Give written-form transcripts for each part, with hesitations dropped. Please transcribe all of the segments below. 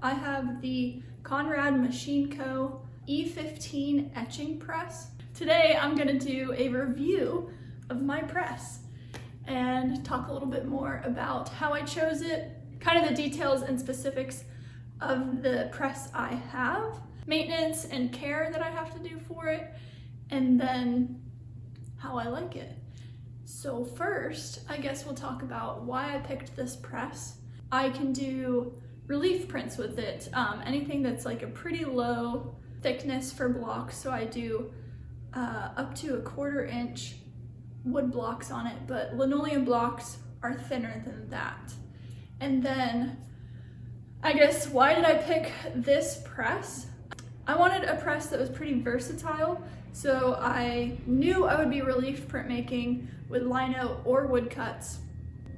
I have the Conrad Machine Co. E15 etching press. Today I'm gonna do a review of my press and talk a little bit more about how I chose it, kind of the details and specifics of the press I have, maintenance and care that I have to do for it, and then how I like it. So first, I guess we'll talk about why I picked this press. I can do relief prints with it, anything that's like a pretty low thickness for blocks. So I do up to 1/4 inch wood blocks on it, but linoleum blocks are thinner than that. And then I guess why did I pick this press? I wanted a press that was pretty versatile, so I knew I would be relief printmaking with lino or woodcuts,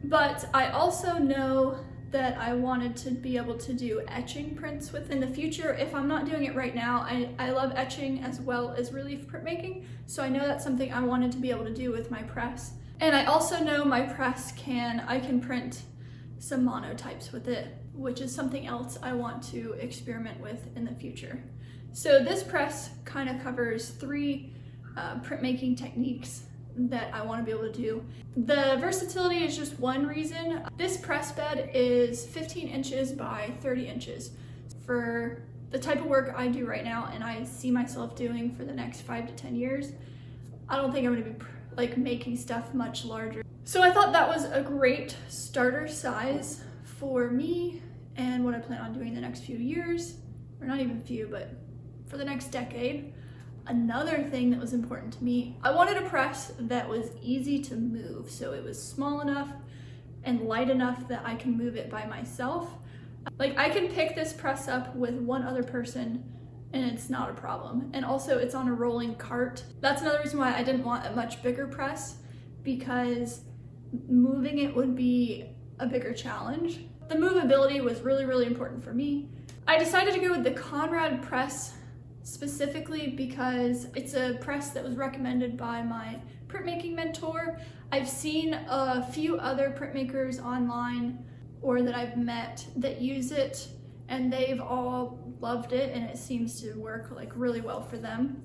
but I also know that I wanted to be able to do etching prints with in the future. If I'm not doing it right now, I love etching as well as relief printmaking, so I know that's something I wanted to be able to do with my press. And I also know my press I can print some monotypes with it, which is something else I want to experiment with in the future. So this press kind of covers 3 printmaking techniques that I want to be able to do. The versatility is just one reason. This press bed is 15 inches by 30 inches. For the type of work I do right now and I see myself doing for the next 5 to 10 years, I don't think I'm going to be like making stuff much larger. So I thought that was a great starter size for me and what I plan on doing the next few years, or not even few, but for the next decade. Another thing that was important to me, I wanted a press that was easy to move. So it was small enough and light enough that I can move it by myself. Like I can pick this press up with one other person and it's not a problem. And also it's on a rolling cart. That's another reason why I didn't want a much bigger press, because moving it would be a bigger challenge. The movability was really, really important for me. I decided to go with the Conrad press specifically because it's a press that was recommended by my printmaking mentor. I've seen a few other printmakers online or that I've met that use it, and they've all loved it and it seems to work like really well for them.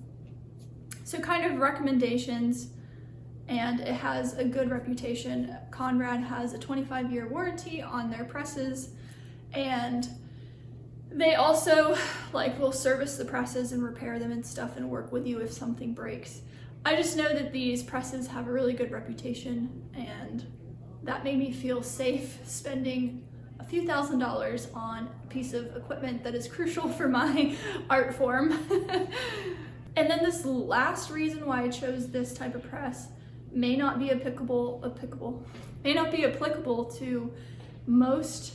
So kind of recommendations, and it has a good reputation. Conrad has a 25-year warranty on their presses, and they also will service the presses and repair them and stuff and work with you if something breaks. I just know that these presses have a really good reputation, and that made me feel safe spending a few $1,000s on a piece of equipment that is crucial for my art form. And then this last reason why I chose this type of press may not be applicable to most,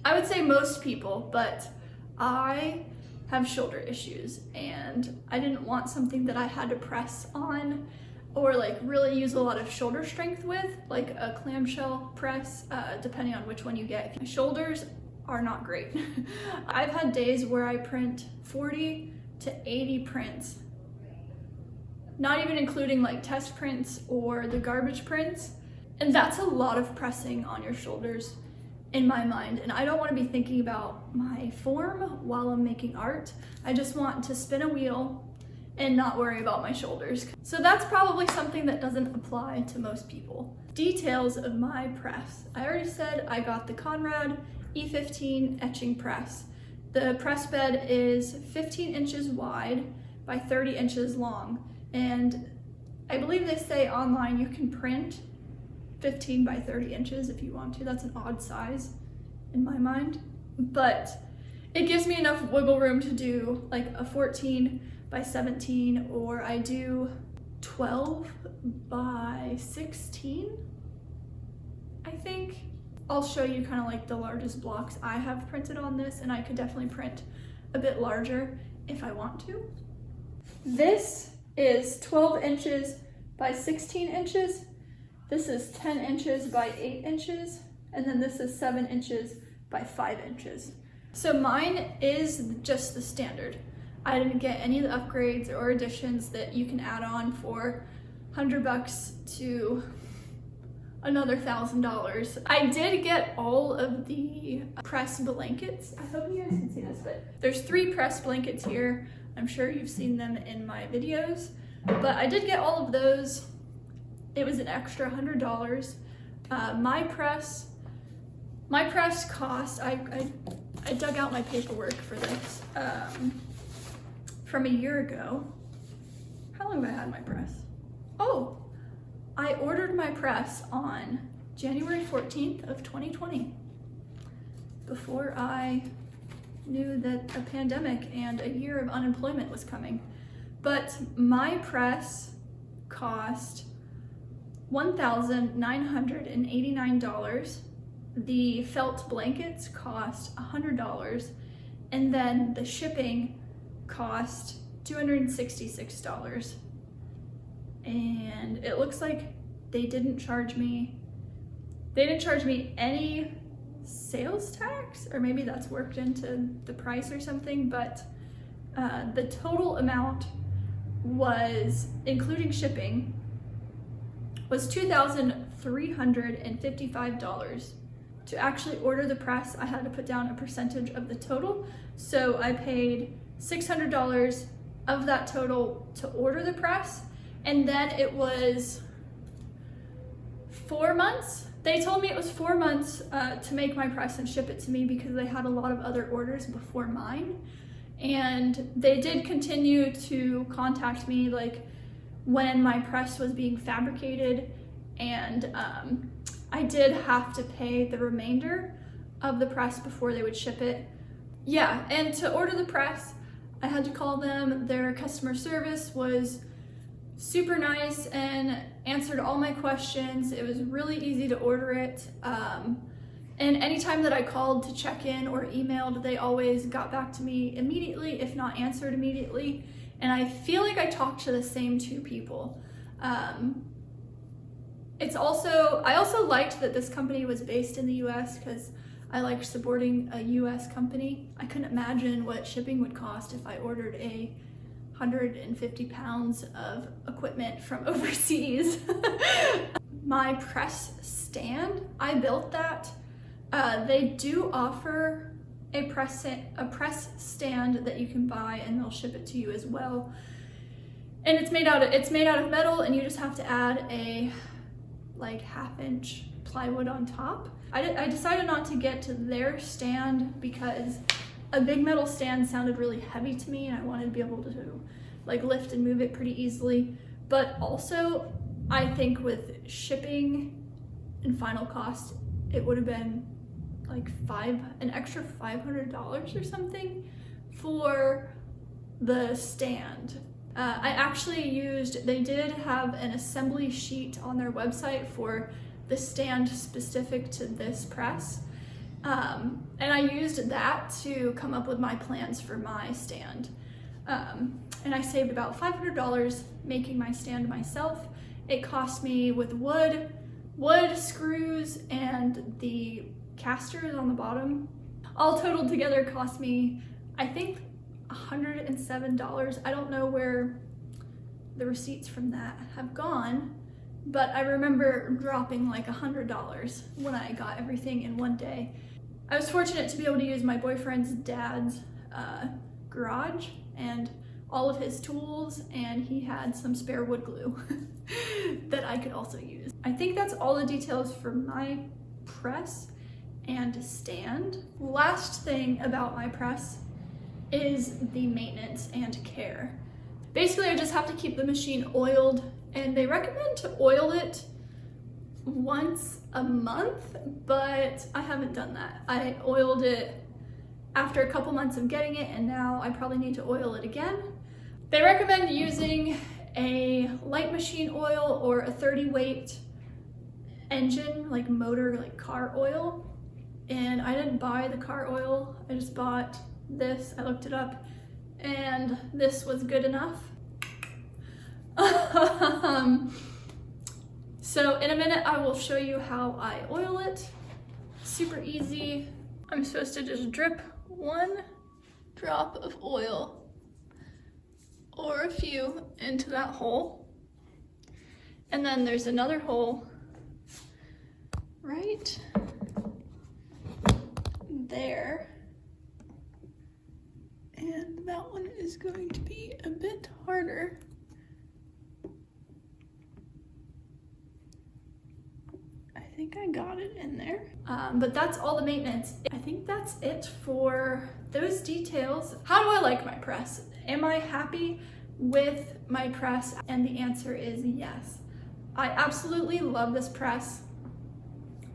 I would say most people, but I have shoulder issues and I didn't want something that I had to press on or really use a lot of shoulder strength with, like a clamshell press, depending on which one you get. My shoulders are not great. I've had days where I print 40 to 80 prints, not even including test prints or the garbage prints. And that's a lot of pressing on your shoulders in my mind. And I don't want to be thinking about my form while I'm making art. I just want to spin a wheel and not worry about my shoulders. So that's probably something that doesn't apply to most people. Details of my press. I already said I got the Conrad E15 etching press. The press bed is 15 inches wide by 30 inches long. And I believe they say online you can print 15 by 30 inches if you want to. That's an odd size in my mind, but it gives me enough wiggle room to do a 14 by 17, or I do 12 by 16, I think. I'll show you kind of the largest blocks I have printed on this, and I could definitely print a bit larger if I want to. This is 12 inches by 16 inches. This is 10 inches by 8 inches, and then this is 7 inches by 5 inches. So mine is just the standard. I didn't get any of the upgrades or additions that you can add on for $100 to another $1,000. I did get all of the press blankets. I hope you guys can see this, but there's 3 press blankets here. I'm sure you've seen them in my videos, but I did get all of those. It was an extra $100. My press cost, I dug out my paperwork for this from a year ago. How long have I had my press? Oh, I ordered my press on January 14th of 2020, before I knew that a pandemic and a year of unemployment was coming. But my press cost $1,989. The felt blankets cost $100, and then the shipping cost $266. And it looks like they didn't charge me any sales tax, or maybe that's worked into the price or something, but the total amount was, including shipping, was $2,355. To actually order the press, I had to put down a percentage of the total. So I paid $600 of that total to order the press. And then it was 4 months. They told me it was 4 months to make my press and ship it to me, because they had a lot of other orders before mine. And they did continue to contact me like when my press was being fabricated, and I did have to pay the remainder of the press before they would ship it. Yeah, and to order the press, I had to call them. Their customer service was super nice and answered all my questions. It was really easy to order it. And anytime that I called to check in or emailed, they always got back to me immediately, if not answered immediately. And I feel like I talked to the same 2 people. I also liked that this company was based in the US, because I liked supporting a US company. I couldn't imagine what shipping would cost if I ordered 150 pounds of equipment from overseas. My press stand, I built that. They do offer a press stand that you can buy, and they'll ship it to you as well. And it's made out of metal, and you just have to add a like 1/2-inch plywood on top. I decided not to get to their stand because a big metal stand sounded really heavy to me, and I wanted to be able to like lift and move it pretty easily. But also, I think with shipping and final cost, it would have been like an extra $500 or something for the stand. They did have an assembly sheet on their website for the stand specific to this press. And I used that to come up with my plans for my stand. And I saved about $500 making my stand myself. It cost me, with wood screws, and the casters on the bottom, all totaled together cost me, I think, $107. I don't know where the receipts from that have gone, but I remember dropping like $100 when I got everything in one day. I was fortunate to be able to use my boyfriend's dad's garage and all of his tools, and he had some spare wood glue that I could also use. I think that's all the details for my press and stand. Last thing about my press is the maintenance and care. Basically, I just have to keep the machine oiled, and they recommend to oil it once a month, but I haven't done that. I oiled it after a couple months of getting it, and now I probably need to oil it again. They recommend using a light machine oil or a 30 weight engine, like motor, like car oil. And I didn't buy the car oil, I just bought this. I looked it up, and this was good enough. So in a minute, I will show you how I oil it. Super easy. I'm supposed to just drip 1 drop of oil or a few into that hole. And then there's another hole right there. And that one is going to be a bit harder. I think I got it in there. But that's all the maintenance. I think that's it for those details. How do I like my press? Am I happy with my press? And the answer is yes. I absolutely love this press.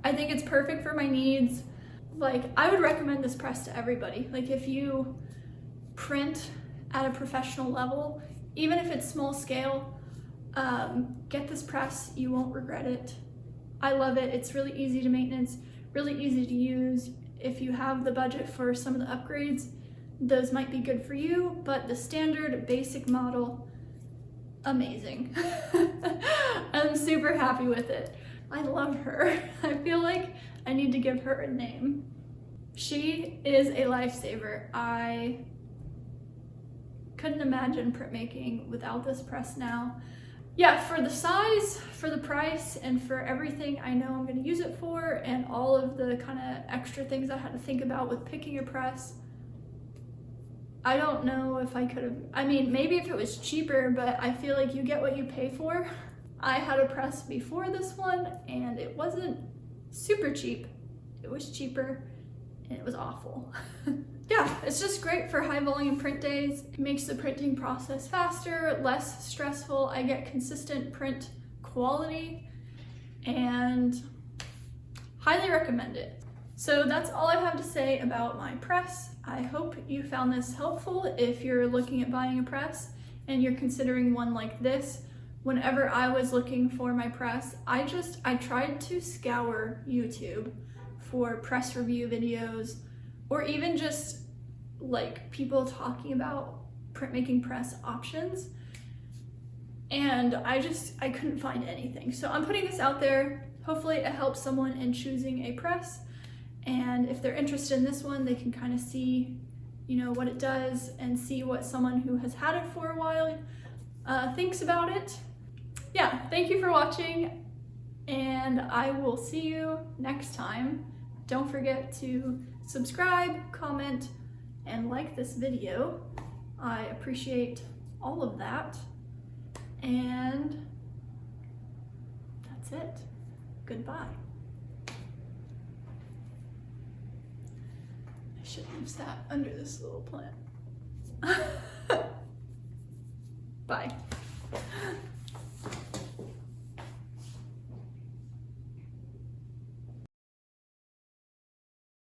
I think it's perfect for my needs. Like, I would recommend this press to everybody. Like, if you print at a professional level, even if it's small scale, get this press. You won't regret it. I love it. It's really easy to maintenance, really easy to use. If you have the budget for some of the upgrades, those might be good for you, but the standard basic model, amazing. I'm super happy with it. I love her. I feel like I need to give her a name. She is a lifesaver. I couldn't imagine printmaking without this press now. Yeah, for the size, for the price, and for everything I know I'm gonna use it for, and all of the kind of extra things I had to think about with picking a press, I don't know if I could have, I mean, maybe if it was cheaper, but I feel like you get what you pay for. I had a press before this one, and it wasn't super cheap. It was cheaper, and it was awful. Yeah, it's just great for high volume print days. It makes the printing process faster, less stressful. I get consistent print quality, and highly recommend it. So that's all I have to say about my press. I hope you found this helpful. If you're looking at buying a press and you're considering one like this, whenever I was looking for my press, I tried to scour YouTube for press review videos, or even just like people talking about printmaking press options. And I couldn't find anything. So I'm putting this out there. Hopefully it helps someone in choosing a press. And if they're interested in this one, they can kind of see, you know, what it does and see what someone who has had it for a while thinks about it. Yeah, thank you for watching, and I will see you next time. Don't forget to subscribe, comment, and like this video. I appreciate all of that. And that's it. Goodbye. I shouldn't have sat under this little plant. Bye.